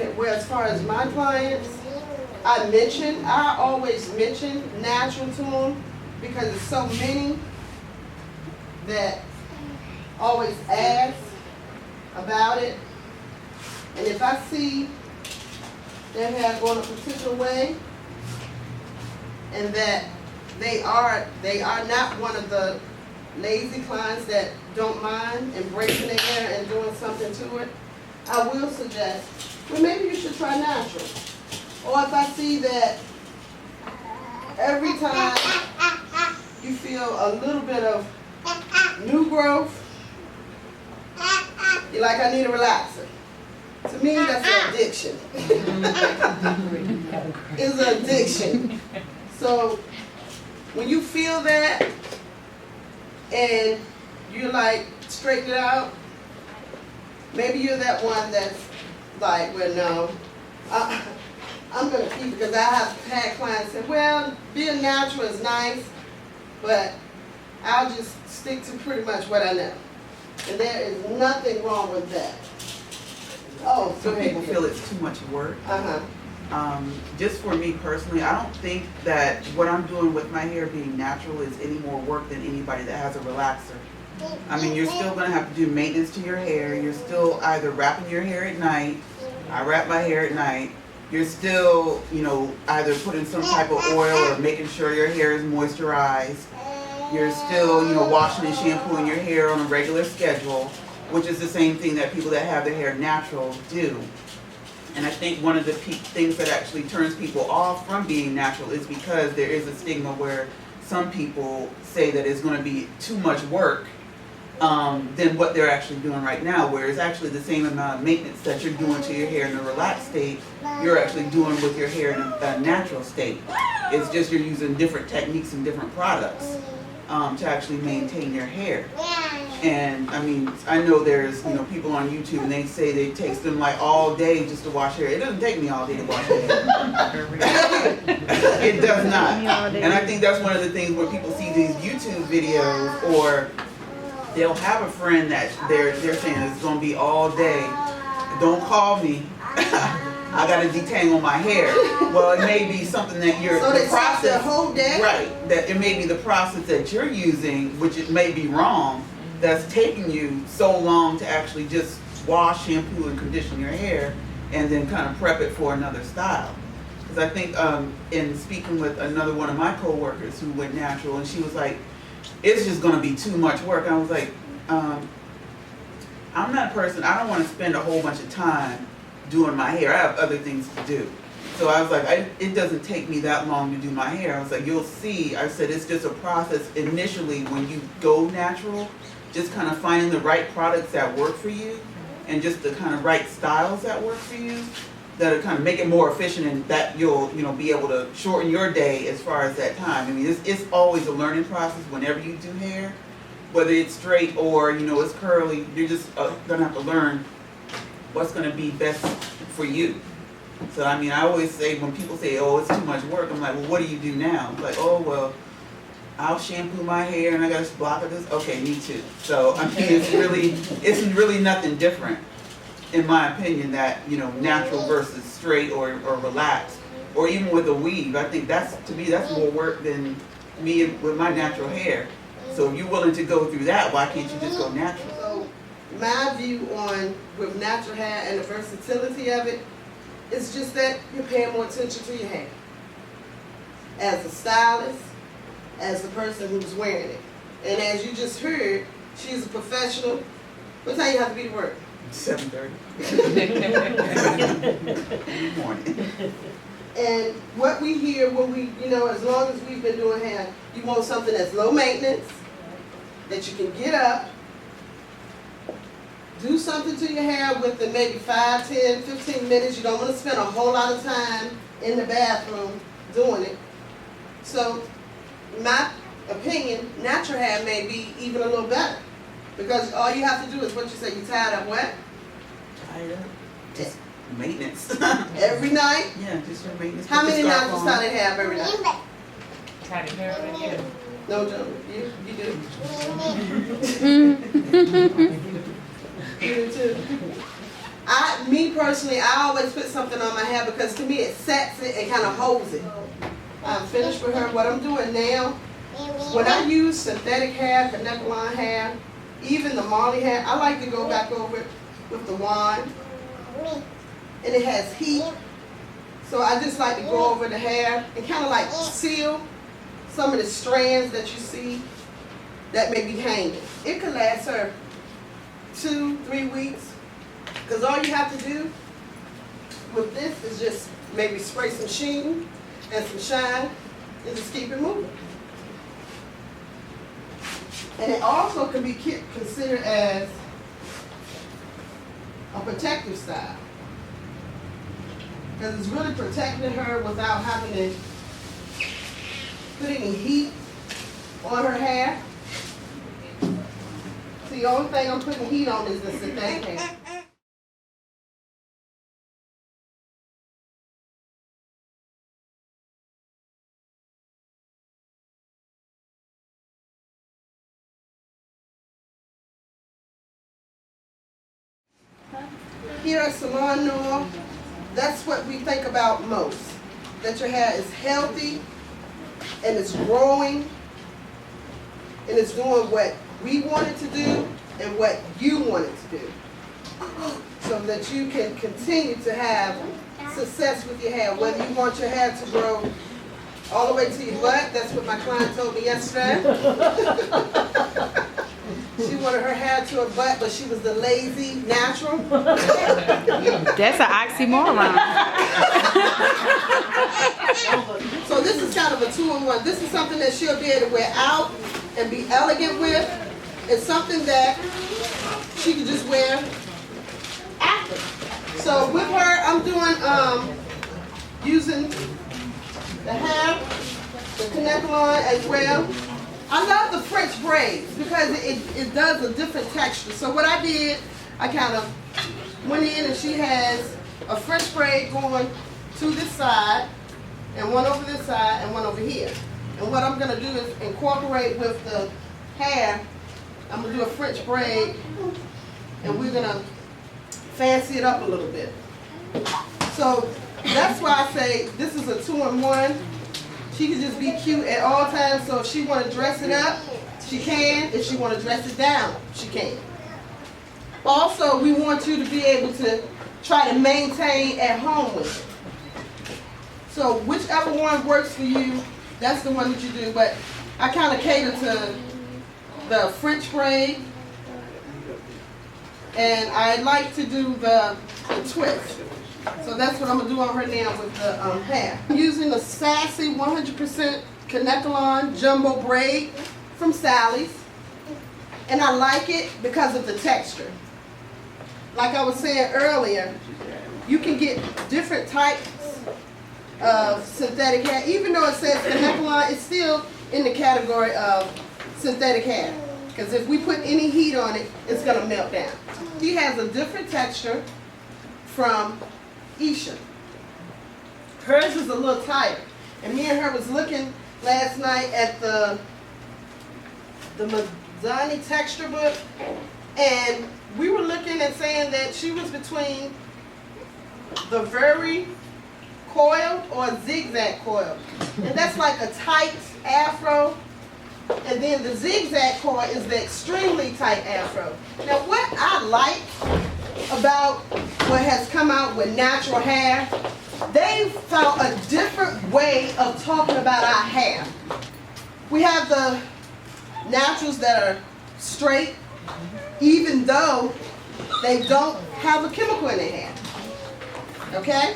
Okay, well, as far as my clients, I always mention natural to them because there's so many that always ask about it. And if I see their hair going a particular way and that they are not one of the lazy clients that don't mind embracing their hair and doing something to it, I will suggest, well, maybe you should try natural. Or if I see that every time you feel a little bit of new growth, you're like, I need a relaxer. To me, that's an addiction. It's an addiction. So when you feel that and you're like, straighten it out, maybe you're that one that's like, well, no, I'm going to keep it, because I have had clients say, well, being natural is nice, but I'll just stick to pretty much what I know. And there is nothing wrong with that. Oh, Some people feel it's too much work. Just for me personally, I don't think that what I'm doing with my hair being natural is any more work than anybody that has a relaxer. I mean, you're still going to have to do maintenance to your hair. You're still either wrapping your hair at night. I wrap my hair at night. You're still, you know, either putting some type of oil or making sure your hair is moisturized. You're still, you know, washing and shampooing your hair on a regular schedule, which is the same thing that people that have their hair natural do. And I think one of the things that actually turns people off from being natural is because there is a stigma where some people say that it's going to be too much work than what they're actually doing right now, where it's actually the same amount of maintenance that you're doing to your hair in a relaxed state, you're actually doing with your hair in a natural state. It's just you're using different techniques and different products to actually maintain your hair. And I mean, I know there's, you know, people on YouTube and they say it takes them like all day just to wash hair. It doesn't take me all day to wash hair. It does not. And I think that's one of the things where people see these YouTube videos, or they'll have a friend that they're saying it's going to be all day. Don't call me. I got to detangle my hair. Well, it may be something that you're so the process the whole day? Right. That it may be the process that you're using, which it may be wrong, that's taking you so long to actually just wash, shampoo, and condition your hair, and then kind of prep it for another style. Because I think in speaking with another one of my co-workers who went natural, and she was like, it's just going to be too much work. I was like, I'm not a person, I don't want to spend a whole bunch of time doing my hair. I have other things to do. So I was like, it doesn't take me that long to do my hair. I was like, you'll see. I said, it's just a process initially when you go natural, just kind of finding the right products that work for you and just the kind of right styles that work for you that'll kind of make it more efficient, and that you'll, you know, be able to shorten your day as far as that time. I mean, it's always a learning process whenever you do hair, whether it's straight or, you know, it's curly. You're just gonna have to learn what's gonna be best for you. So I mean, I always say when people say, oh, it's too much work, I'm like, well, what do you do now? I'm like, oh, well, I'll shampoo my hair and I got a block of this. Okay, me too. So I mean, it's really nothing different, in my opinion, that, you know, natural versus straight or relaxed, or even with a weave. I think to me that's more work than me with my natural hair. So if you're willing to go through that, why can't you just go natural? So my view on with natural hair and the versatility of it is just that you're paying more attention to your hair. As a stylist, as the person who's wearing it. And as you just heard, she's a professional. What time you have to be to work? 7:30. In the morning. And what we hear when we, you know, as long as we've been doing hair, you want something that's low maintenance, that you can get up, do something to your hair within maybe 5, 10, 15 minutes. You don't want to spend a whole lot of time in the bathroom doing it. So, in my opinion, natural hair may be even a little better. Because all you have to do is what you say, you tied up what? Tied up. Just maintenance. Every night? Yeah, just your maintenance. How many nights you tie their hair up every night? Tie the hair up again. No, Joe, you do. You do too. me personally, I always put something on my hair because to me it sets it and kind of holds it. I'm finished with her. What I'm doing now, when I use synthetic hair, connect-line hair, even the Marley hair, I like to go back over it with the wand. And it has heat. So I just like to go over the hair and kind of like seal some of the strands that you see that may be hanging. It could last her 2-3 weeks. Because all you have to do with this is just maybe spray some sheen and some shine and just keep it moving. And it also can be considered as a protective style. Because it's really protecting her without having to put any heat on her hair. See, the only thing I'm putting heat on is the synthetic hair. Here at Salon, that's what we think about most. That your hair is healthy and it's growing and it's doing what we want it to do and what you want it to do. So that you can continue to have success with your hair. Whether you want your hair to grow all the way to your butt, that's what my client told me yesterday. She wanted her hair to her butt, but she was the lazy natural. That's an oxymoron. So this is kind of a 2-in-1. This is something that she'll be able to wear out and be elegant with. It's something that she can just wear after. So with her, I'm doing using the hair, the connect-line as well. I love the French braids because it does a different texture. So what I did, I kind of went in and she has a French braid going to this side and one over this side and one over here. And what I'm going to do is incorporate with the hair, I'm going to do a French braid and we're going to fancy it up a little bit. So that's why I say this is a 2-in-1. She can just be cute at all times, so if she want to dress it up, she can. If she want to dress it down, she can. Also, we want you to be able to try to maintain at home with it. So whichever one works for you, that's the one that you do. But I kind of cater to the French braid, and I like to do the twist. So that's what I'm going to do on her now with the hair. I'm using the Sassy 100% Connect-A-Lawn Jumbo Braid from Sally's. And I like it because of the texture. Like I was saying earlier, you can get different types of synthetic hair. Even though it says Connect-A-Lawn, it's still in the category of synthetic hair. Because if we put any heat on it, it's going to melt down. She has a different texture from Isha. Hers is a little tighter. And me and her was looking last night at the Mazzani texture book, and we were looking and saying that she was between the very coil or zigzag coil. And that's like a tight afro. And then the zigzag coil is the extremely tight afro. Now what I like about what has come out with natural hair, they found a different way of talking about our hair. We have the naturals that are straight, even though they don't have a chemical in their hair. Okay?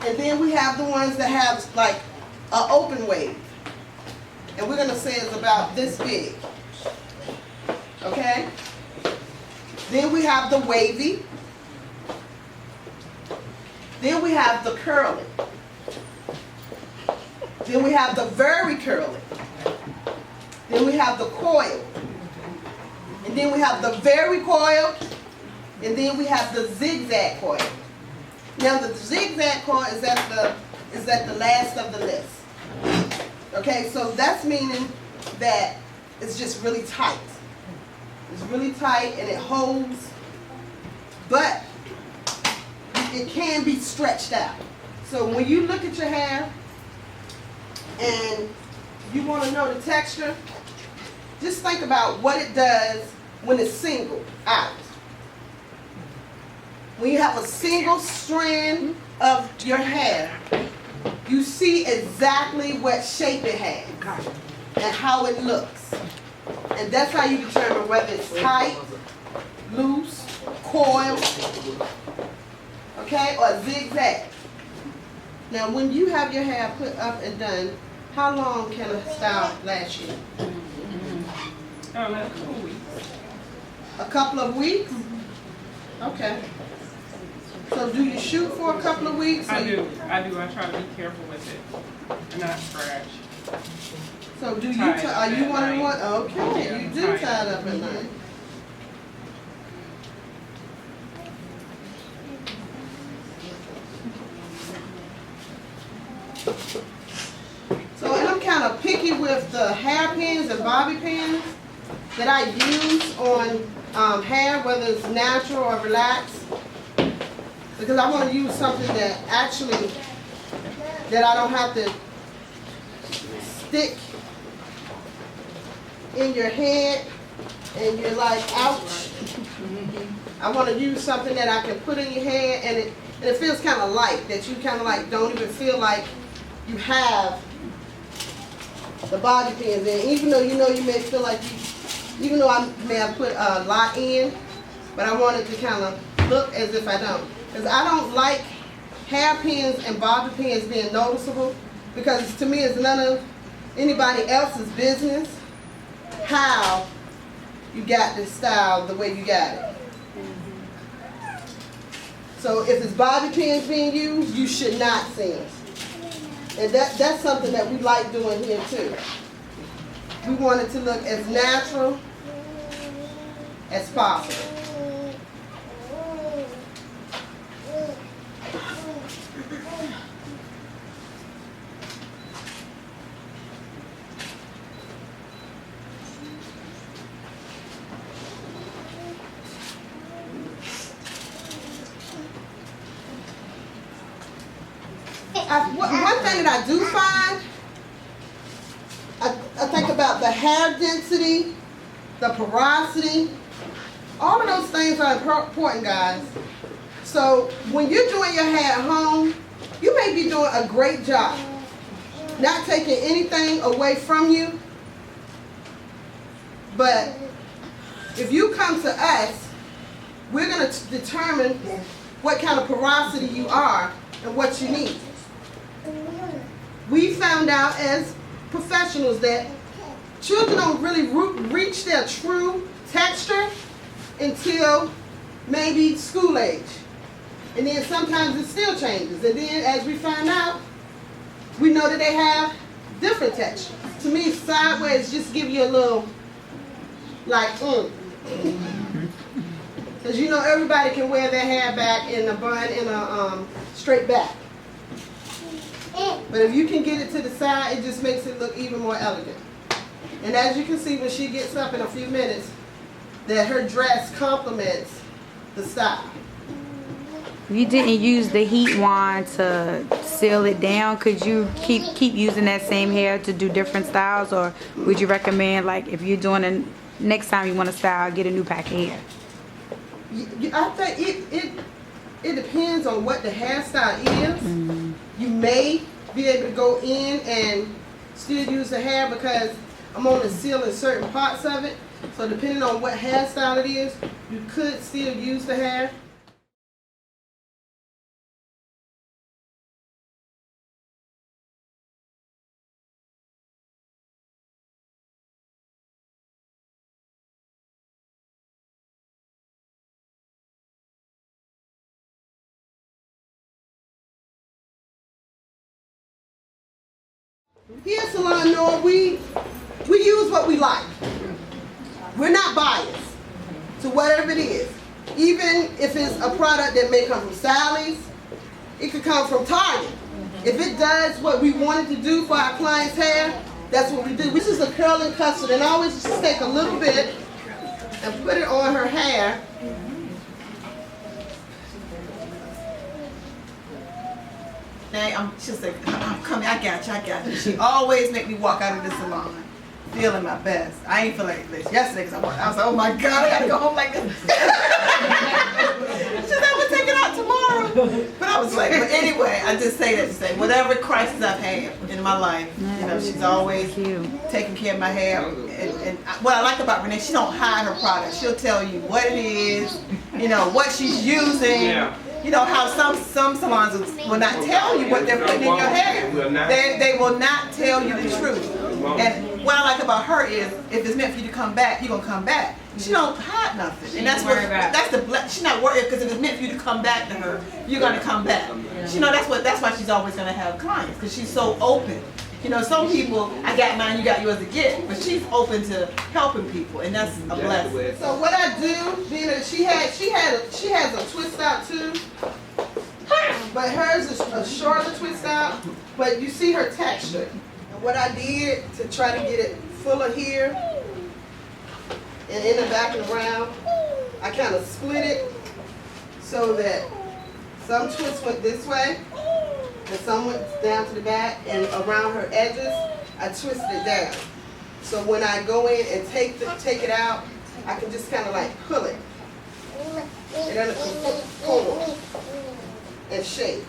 And then we have the ones that have like an open wave. And we're going to say it's about this big. Okay? Then we have the wavy. Then we have the curly. Then we have the very curly. Then we have the coil. And then we have the very coil. And then we have the zigzag coil. Now the zigzag coil is at the last of the list. Okay, so that's meaning that it's just really tight. It's really tight and it holds, but it can be stretched out. So when you look at your hair and you want to know the texture, just think about what it does when it's single out. When you have a single strand of your hair, you see exactly what shape it has and how it looks. And that's how you determine whether it's tight, loose, coiled, okay, or zigzag. Now when you have your hair put up and done, how long can a style last you? Oh, that's 2 weeks. A couple of weeks? Okay. So do you shoot for a couple of weeks? I do. I try to be careful with it and not scratch. So do you, Tie it are you at one of the night. one, okay, Yeah, you do tie it. tie it up at night. So, and I'm kind of picky with the hairpins and bobby pins that I use on hair, whether it's natural or relaxed, because I want to use something that actually, that I don't have to stick in your head and you're like, ouch. I want to use something that I can put in your head and it feels kind of light, that you kind of like don't even feel like you have the bobby pins in, even though you know you may feel like you, even though I may have put a lot in, but I want it to kind of look as if I don't. Because I don't like hairpins and bobby pins being noticeable, because to me it's none of anybody else's business how you got this style the way you got it. So if it's bobby pins being used, you should not see them. And that's something that we like doing here too. We want it to look as natural as possible. One thing that I do find, I think about the hair density, the porosity, all of those things are important, guys. So when you're doing your hair at home, you may be doing a great job, not taking anything away from you, but if you come to us, we're going to determine what kind of porosity you are and what you need. We found out as professionals that children don't really reach their true texture until maybe school age. And then sometimes it still changes. And then as we find out, we know that they have different textures. To me, sideways just give you a little, like, Because you know everybody can wear their hair back in a bun, in a straight back. But if you can get it to the side, it just makes it look even more elegant. And as you can see when she gets up in a few minutes, that her dress complements the style. You didn't use the heat wand to seal it down. Could you keep using that same hair to do different styles, or would you recommend, like, if you're doing it next time you want to style, get a new pack of hair? I think it depends on what the hairstyle is. Mm-hmm. You may be able to go in and still use the hair because I'm only sealing certain parts of it. So depending on what hairstyle it is, you could still use the hair. Here at Salon Noah, we use what we like. We're not biased to whatever it is. Even if it's a product that may come from Sally's, it could come from Target. If it does what we wanted to do for our client's hair, that's what we do. This is a curling custard, and I always just take a little bit and put it on her hair. she'll say, I'm coming, I got you. She always make me walk out of the salon feeling my best. I ain't feel like this yesterday because I was like, oh my God, I gotta go home like this. She said, I'm gonna take it out tomorrow. But I was like, but anyway, I just say that to say, whatever crisis I've had in my life, you know, she's always taking care of my hair. And what I like about Renee, she don't hide her products. She'll tell you what it is, you know, what she's using. Yeah. You know how some salons will not tell you what they're putting in your hair. They will not tell you the truth. And what I like about her is, if it's meant for you to come back, you're gonna come back. She don't hide nothing, and she's not worried because if it's meant for you to come back to her, you're gonna come back. You know that's why she's always gonna have clients because she's so open. You know, some people, I got mine, you got yours to get, but she's open to helping people, and that's a blessing. So what I do, being that she has a twist out too, but hers is a shorter twist out. But you see her texture. And what I did to try to get it fuller here and in the back and around, I kind of split it so that some twists went this way and some went down to the back, and around her edges, I twisted it down. So when I go in and take it out, I can just kind of like pull it. And then it can pull and shape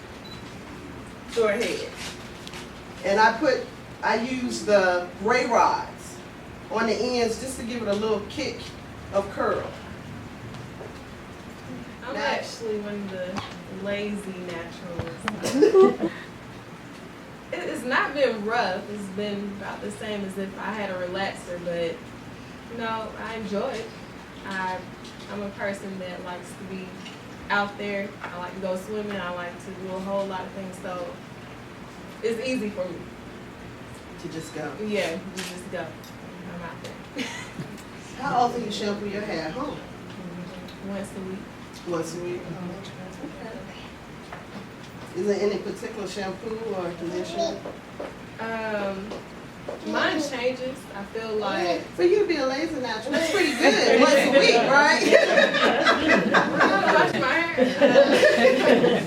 to her head. And I use the gray rods on the ends just to give it a little kick of curl. I'm actually one of the lazy naturalists. It's not been rough. It's been about the same as if I had a relaxer, but you know, I enjoy it. I'm a person that likes to be out there. I like to go swimming. I like to do a whole lot of things, so it's easy for me. To just go. Yeah, you just go. I'm out there. How often you shampoo your hair at home? Once a week. Once a week. Is there any particular shampoo or conditioner? Mine changes. I feel like For you to be a lazy natural, that's pretty good. Once a week, right? I wash my hair.